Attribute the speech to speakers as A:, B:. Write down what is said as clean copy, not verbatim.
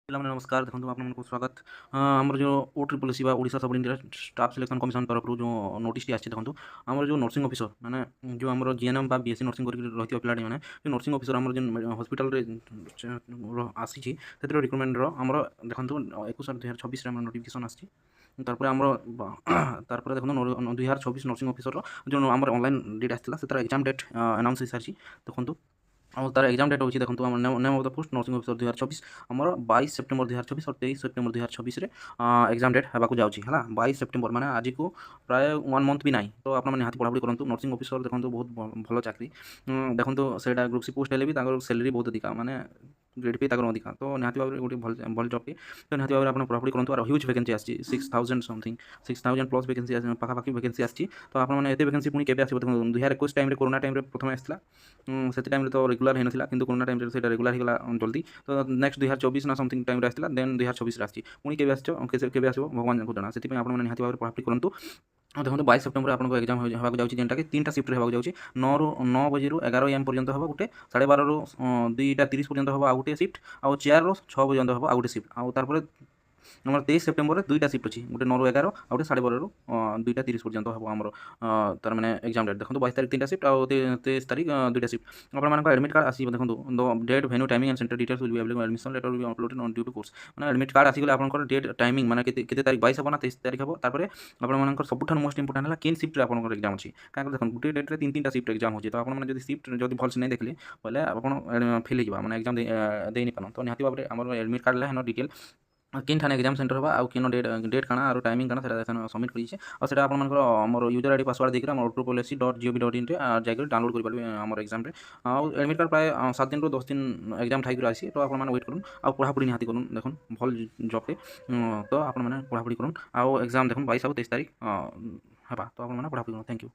A: ପିଲାମାନେ ନମସ୍କାର। ଦେଖନ୍ତୁ ଆପଣମାନଙ୍କୁ ସ୍ୱାଗତ। ଆମର ଯେଉଁ OSSC ବା ଓଡ଼ିଶା ସବ୍ ଇଣ୍ଡିଆ ଷ୍ଟାଫ୍ ସିଲେକ୍ସନ୍ କମିଶନ ତରଫରୁ ଯେଉଁ ନୋଟିସ୍ଟି ଆସିଛି, ଦେଖନ୍ତୁ ଆମର ଯେଉଁ ନର୍ସିଂ ଅଫିସର ମାନେ ଯେଉଁ ଆମର GNM ବା BSc ନର୍ସିଂ କରିକି ରହିଥିବା ପିଲାମାନେ ଯେଉଁ ନର୍ସିଂ ଅଫିସର ଆମର ଯେଉଁ ହସ୍ପିଟାଲରେ ଆସିଛି ସେଥିରେ ରିକ୍ରୁଟମେଣ୍ଟର ଆମର ଦେଖନ୍ତୁ 21/2026 ଆମର ନୋଟିଫିକେସନ୍ ଆସିଛି। ତାପରେ ଆମର ତାପରେ ଦେଖନ୍ତୁ 2026 ନର୍ସିଂ ଅଫିସର ଯେଉଁ ଆମର ଅନଲାଇନ୍ ଡେଟ୍ ଆସିଥିଲା ସେଥିର ଏକ୍ଜାମ୍ ଡେଟ୍ ଆନାଉନ୍ସ ହୋଇସାରିଛି। ଦେଖନ୍ତୁ ଆଉ ତାର ଏକ୍ଜାମ୍ ଡେଟ୍ ହେଉଛି ଦେଖନ୍ତୁ ଆମର name of the post nursing officer 2024 ଆମର 22 ସେପ୍ଟେମ୍ବର 2024 और 23 ସେପ୍ଟେମ୍ବର 2024 ରେ ଏକ୍ଜାମ୍ ଡେଟ୍ ହେବାକୁ ଯାଉଛି ହେଲା। 22 ସେପ୍ଟେମ୍ବର ମାନେ ଆଜିକୁ ପ୍ରାୟ 1 ମନ୍ଥ ବି ନାହିଁ। ତ ଆପଣମାନେ ନିହାତି ପଢ଼ାପଢ଼ି କରନ୍ତୁ। ନର୍ସିଂ ଅଫିସର ଦେଖନ୍ତୁ ବହୁତ ଭଲ ଚାକିରି। ଦେଖନ୍ତୁ ସେଇଟା ଗ୍ରୁପ୍ ସି ପୋଷ୍ଟ ହେଲେ ବି ତାଙ୍କର ସାଲାରୀ ବହୁତ ଅଧିକା, ମାନେ ଗ୍ରେଡ୍ ପେ ତାଙ୍କର ଅଧିକା। ତ ନିହାତି ଭାବରେ ଗୋଟେ ଭଲ ଜବ୍ଟି। ତ ନିହାତି ଭାବରେ ଆପଣ ପଢ଼ାପଢ଼ି କରନ୍ତୁ। ଆଉ ହ୍ୟୁଜ୍ ଭ୍ୟାକେନ୍ସି ଆସିଛି 6000 ସମଥିଙ୍ଗ 6000 ପ୍ଲସ୍ ଭ୍ୟାକେନ୍ସି ପାଖାପାଖି ଭ୍ୟାକେନ୍ସି ଆସିଛି। ତ ଆପଣମାନେ ଏତେ ଭ୍ୟାକେନ୍ସି ପୁଣି କେବେ ଆସିବ ଦେଖନ୍ତୁ। 2021 ଟାଇମ୍ରେ କୋରୋନା ଟାଇମ୍ରେ ପ୍ରଥମେ ଆସିଥିଲା। ସେତେ ଟାଇମ୍ରେ ତ ରେଗୁଲାର ହେଇନଥିଲା, କିନ୍ତୁ କୋରୋନା ଟାଇମ୍ରେ ସେଇଟା ରେଗୁଲାର ହେଇଗଲା ଜଲ୍ଦି। ତ ନେକ୍ସଟ 2024 ନା ସମଥିଙ୍ଗ ଟାଇମ୍ରେ ଆସିଥିଲା, ଦେନ୍ 2026 ଆସିଛି। ପୁଣି କେବେ କେବେ ଆସିବ ଭଗବାନଙ୍କୁ ଜଣା। ସେଥିପାଇଁ ଆପଣମାନେ ନିହାତି ଭାବରେ ପଢ଼ାପଢ଼ି କରନ୍ତୁ। ଦେଖନ୍ତୁ 22 ସେପ୍ଟେମ୍ବର ଆପଣଙ୍କ ଏକ୍ଜାମ୍ ହେବାକୁ ଯାଉଛି, ଯେନ୍ଟାକି 3ଟା ସିଫ୍ଟରେ ହେବାକୁ ଯାଉଛି। 9 ବଜେରୁ 11 AM ପର୍ଯ୍ୟନ୍ତ ହେବ ଗୋଟେ, 12:30ରୁ 2:30 ପର୍ଯ୍ୟନ୍ତ ହେବ ଆଉ ଗୋଟେ ସିଫ୍ଟ, ଆଉ 4ରୁ 6 ପର୍ଯ୍ୟନ୍ତ ହେବ ଆଉ ଗୋଟେ ସିଫ୍ଟ। ଆଉ ତାପରେ ଆମର 23 ସେପ୍ଟେମ୍ବରରେ 2ଟା ସିଫ୍ଟ ଅଛି, ଗୋଟେ 9ରୁ 11 ଆଉ ଗୋଟେ 12:30ରୁ 2:30 ପର୍ଯ୍ୟନ୍ତ ହେବ ଆମର ତାର ମାନେ ଏକ୍ଜାମ୍ ଡେଟ୍। ଦେଖନ୍ତୁ 22 ତାରିଖ 3ଟା ସିଫ୍ଟ ଆଉ 23 ତାରିଖ 2ଟା ସିଫ୍ଟ। ଆପଣମାନଙ୍କ ଆଡ଼ମିଟ୍ କାର୍ଡ଼ ଆସିବ। ଦେଖନ୍ତୁ date, venue, timing and centre details will be available. Admission letter will be uploaded on due to course. ମାନେ ଆଡ଼ମିଟ୍ କାର୍ଡ଼ ଆସିଗଲେ ଆପଣଙ୍କର ଡେଟ୍, ଟାଇମିଂ ମାନେ କେତେ ତାରିଖ 22 ହେବ ନା 23 ତାରିଖ ହେବ। ତାପରେ ଆପଣମାନଙ୍କର ସବୁଠାରୁ ମୋଷ୍ଟ ଇମ୍ପୋର୍ଟାଣ୍ଟ ହେଲା କେନ୍ ସିଫ୍ଟରେ ଆପଣଙ୍କର ଏକ୍ଜାମ୍ ଅଛି। କାରଣ ଦେଖନ୍ତୁ ଗୋଟେ ଡେଟ୍ରେ 3ଟା ସିଫ୍ଟ ଏକ୍ଜାମ୍ ହେଉଛି। ତ ଆପଣମାନେ ଯଦି ସିଫ୍ଟ ଯଦି ଭଲସେ ନାଇଁ ଦେଖିଲେ ବୋଲେ ଆପଣ ଫେଲ୍ ହେଇଯିବା, ମାନେ ଏକ୍ଜାମ୍ ଦେଇ ନାଇଁ ପାରନ୍। ତ ନିହାତି ଭାବରେ ଆମର ଆଡ଼ମିଟ୍ କାର୍ଡ଼ ହେନ ଡିଟେଲ୍ କେନ୍ ଠାନେ ଏକ୍ଜାମ୍ ସେଣ୍ଟର ହେବା ଆଉ କେନ ଡେଟ୍ କାଣା ଆଉ ଟାଇମିଂ କାଣା ସେଟା ସବମିଟ୍ କରିଛେ। ଆଉ ସେଟା ଆପଣମାନଙ୍କର ଆମର ୟୁଜର୍ ଆଇଡି ପାସୱାର୍ଡ଼ ଦେଇକି ଆମର autopolicy.gov.in ରେ ଯାଇକି ଡାଉନଲୋଡ଼ କରିପାରିବେ ଆମର ଏକ୍ଜାମ୍ରେ। ଆଉ ଆଡ଼ମିଟ୍ କାର୍ଡ଼ ପ୍ରାୟ 7 ଦିନରୁ 10 ଦିନ ଏକ୍ଜାମ୍ ଥାଇକିରି ଆସି। ତ ଆପଣମାନେ ୱେଟ୍ କରୁନ୍ ଆଉ ପଢ଼ାପଢ଼ି ନିହାତି କରୁନ୍। ଦେଖୁନ୍ ଭଲ୍ ଜବ୍ଟେ। ତ ଆପଣମାନେ ପଢ଼ାପଢ଼ି କରୁନ୍ ଆଉ ଏକ୍ଜାମ୍ ଦେଖୁନ୍ 22 ଆଉ 23 ତାରିଖ ହେବା। ତ ଆପଣମାନେ ପଢ଼ାପଢ଼ି କରୁନ୍। Thank you.